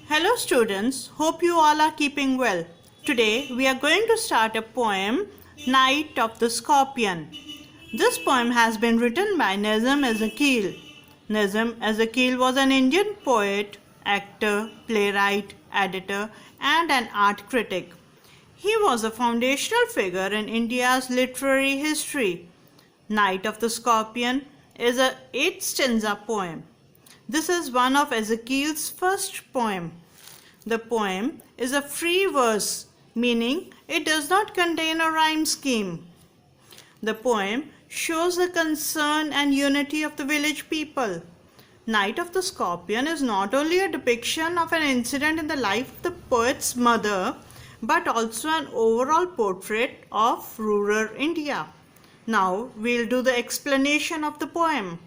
Hello students, hope you all are keeping well. Today we are going to start a poem, Night of the Scorpion. This poem has been written by Nazim Ezekiel. Nazim Ezekiel was an Indian poet, actor, playwright, editor and an art critic. He was a foundational figure in India's literary history. Night of the Scorpion is a 8-stanza poem. This is one of Ezekiel's first poem. The poem is a free verse, meaning it does not contain a rhyme scheme. The poem shows the concern and unity of the village people. Night of the Scorpion is not only a depiction of an incident in the life of the poet's mother, but also an overall portrait of rural India. Now we'll do the explanation of the poem.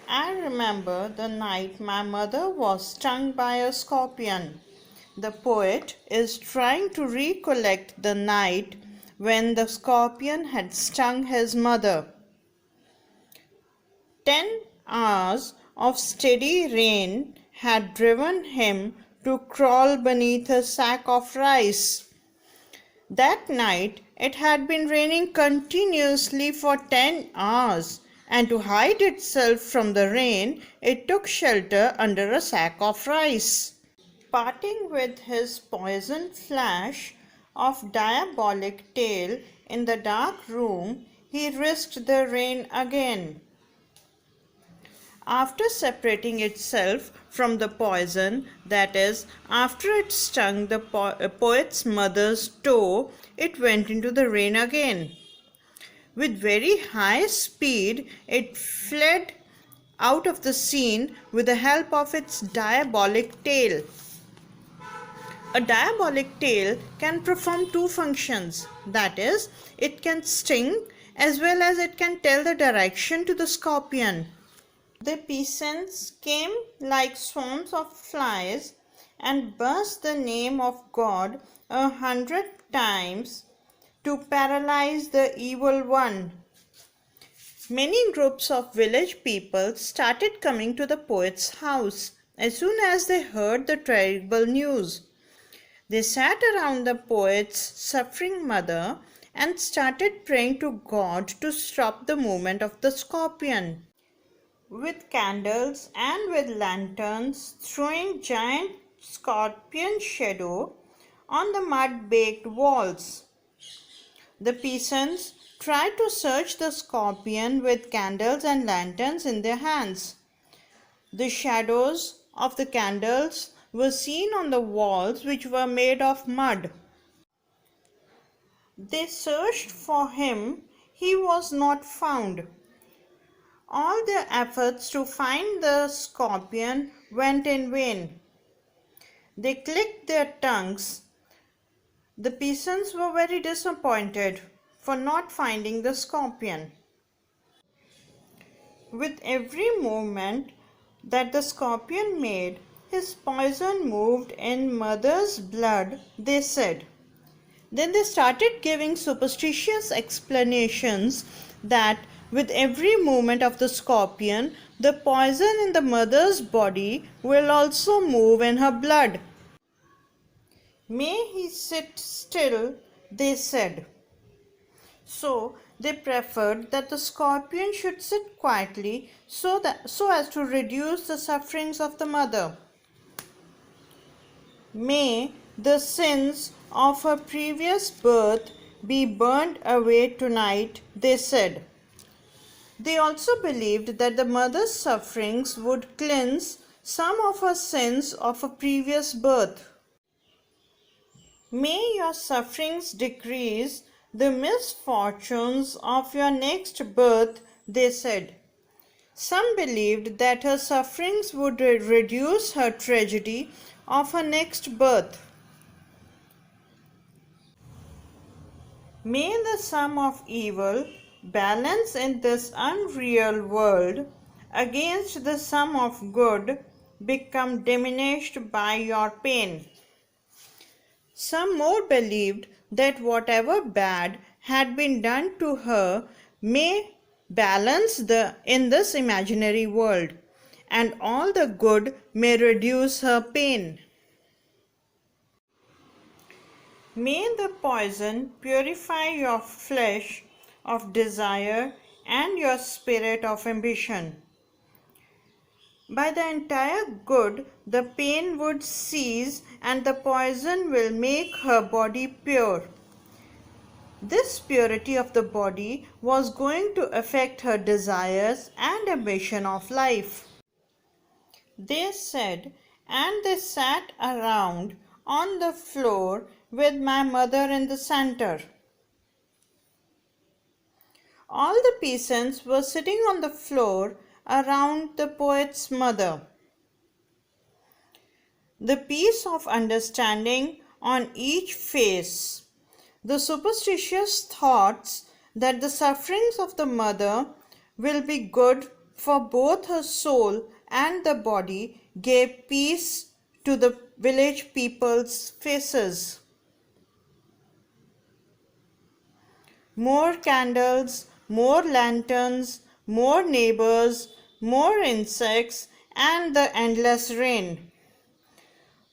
I remember the night my mother was stung by a scorpion. The poet is trying to recollect the night when the scorpion had stung his mother. 10 hours of steady rain had driven him to crawl beneath a sack of rice. That night it had been raining continuously for 10 hours. And to hide itself from the rain, it took shelter under a sack of rice. Parting with his poisoned flash of diabolic tail in the dark room, he risked the rain again. After separating itself from the poison, that is, after it stung the poet's mother's toe, it went into the rain again. With very high speed, it fled out of the scene with the help of its diabolic tail. A diabolic tail can perform two functions, that is, it can sting as well as it can tell the direction to the scorpion. The peasants came like swarms of flies and buzzed the name of God 100 times to paralyze the evil one. Many groups of village people started coming to the poet's house as soon as they heard the terrible news. They sat around the poet's suffering mother and started praying to God to stop the movement of the scorpion. With candles and with lanterns throwing giant scorpion shadow on the mud-baked walls. The peasants tried to search the scorpion with candles and lanterns in their hands. The shadows of the candles were seen on the walls, which were made of mud. They searched for him. He was not found. All their efforts to find the scorpion went in vain. They clicked their tongues. The peasants were very disappointed for not finding the scorpion. With every movement that the scorpion made, his poison moved in mother's blood, they said. Then they started giving superstitious explanations that with every movement of the scorpion, the poison in the mother's body will also move in her blood. May he sit still, they said. So they preferred that the scorpion should sit quietly so as to reduce the sufferings of the mother. May the sins of her previous birth be burned away tonight, they said. They also believed that the mother's sufferings would cleanse some of her sins of a previous birth. May your sufferings decrease the misfortunes of your next birth, they said. Some believed that her sufferings would reduce her tragedy of her next birth. May the sum of evil balance in this unreal world against the sum of good become diminished by your pain. Some more believed that whatever bad had been done to her may balance in this imaginary world, and all the good may reduce her pain. May the poison purify your flesh of desire and your spirit of ambition. By the entire good, the pain would cease and the poison will make her body pure. This purity of the body was going to affect her desires and ambition of life. They said, and they sat around on the floor with my mother in the center. All the peasants were sitting on the floor around the poet's mother. The peace of understanding on each face, the superstitious thoughts that the sufferings of the mother will be good for both her soul and the body gave peace to the village people's faces. More candles, more lanterns, more neighbors, more insects, and the endless rain.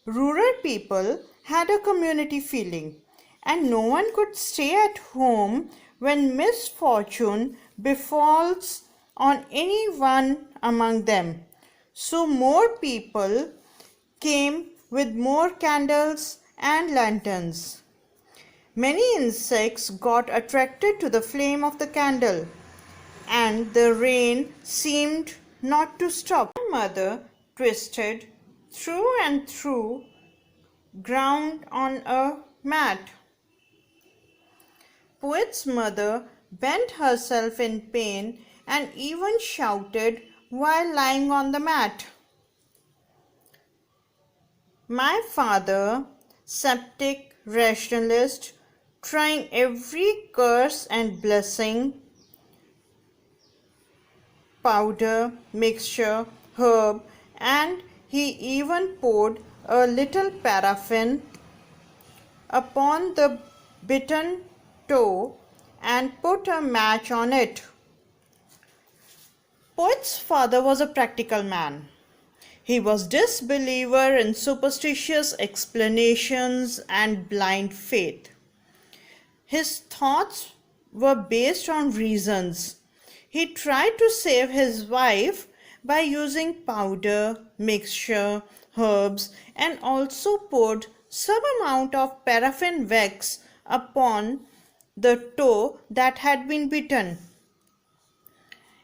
Rural people had a community feeling, and no one could stay at home when misfortune befalls on any one among them. So more people came with more candles and lanterns. Many insects got attracted to the flame of the candle, and the rain seemed not to stop. My mother twisted through and through, ground on a mat. Poet's mother bent herself in pain and even shouted while lying on the mat. My father, sceptic rationalist, trying every curse and blessing, powder, mixture, herb, and he even poured a little paraffin upon the bitten toe and put a match on it. Poet's father was a practical man. He was disbeliever in superstitious explanations and blind faith. His thoughts were based on reasons. He tried to save his wife by using powder, mixture, herbs, and also poured some amount of paraffin wax upon the toe that had been bitten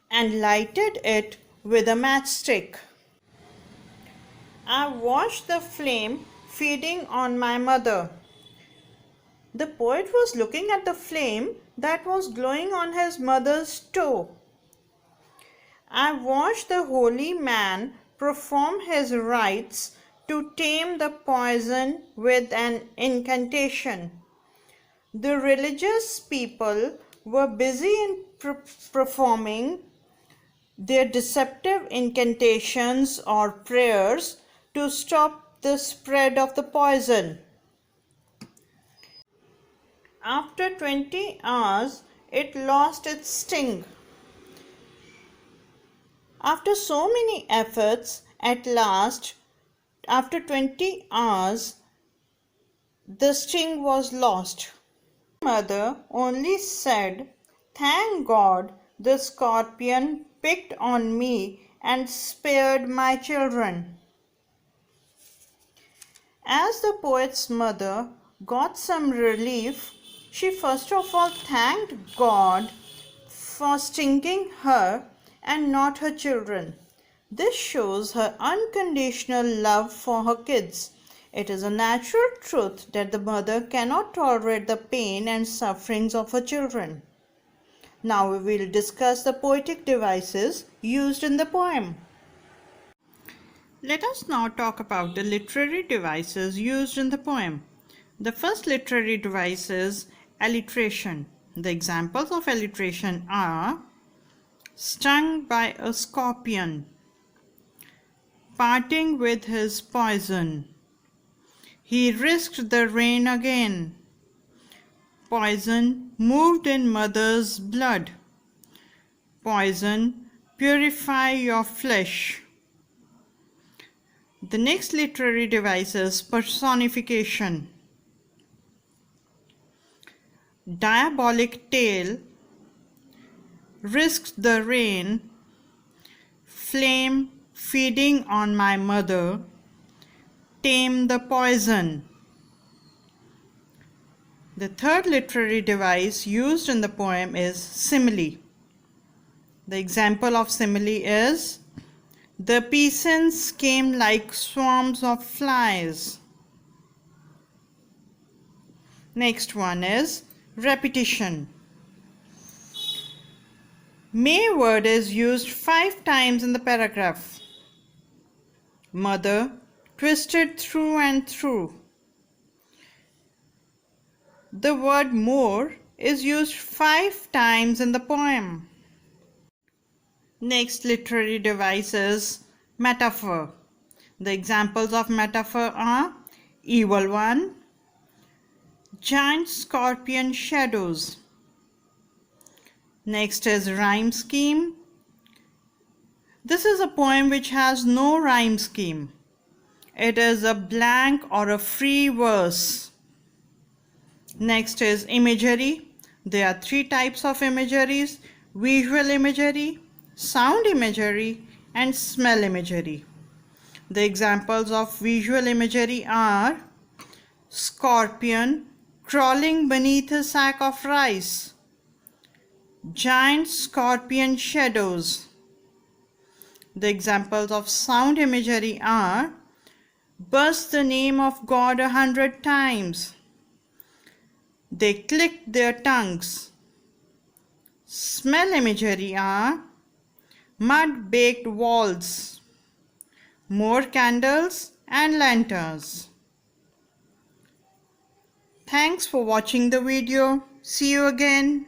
and lighted it with a matchstick. I watched the flame feeding on my mother. The poet was looking at the flame that was glowing on his mother's toe. I watched the holy man perform his rites to tame the poison with an incantation. The religious people were busy in performing their deceptive incantations or prayers to stop the spread of the poison. After 20 hours, it lost its sting. After so many efforts, at last, after 20 hours, the sting was lost. Mother only said, "Thank God the scorpion picked on me and spared my children." As the poet's mother got some relief, she first of all thanked God for stinging her and not her children. This shows her unconditional love for her kids. It is a natural truth that the mother cannot tolerate the pain and sufferings of her children. Now we will discuss the poetic devices used in the poem. Let us now talk about the literary devices used in the poem. The first literary device is alliteration. The examples of alliteration are stung by a scorpion, parting with his poison, he risked the rain again, poison moved in mother's blood, poison purify your flesh. The next literary device is personification. Diabolic tale, risked the rain, flame feeding on my mother, tame the poison. The third literary device used in the poem is simile. The example of simile is, the peasants came like swarms of flies. Next one is repetition. May word is used 5 times in the paragraph. Mother, twisted through and through. The word more is used 5 times in the poem. Next literary device is metaphor. The examples of metaphor are evil one, giant scorpion shadows. Next is rhyme scheme. This is a poem which has no rhyme scheme. It is a blank or a free verse. Next is imagery. There are 3 types of imageries: visual imagery, sound imagery, and smell imagery. The examples of visual imagery are scorpion crawling beneath a sack of rice, giant scorpion shadows. The examples of sound imagery are buzz the name of God 100 times. They clicked their tongues. Smell imagery are mud baked walls, more candles and lanterns. Thanks for watching the video. See you again.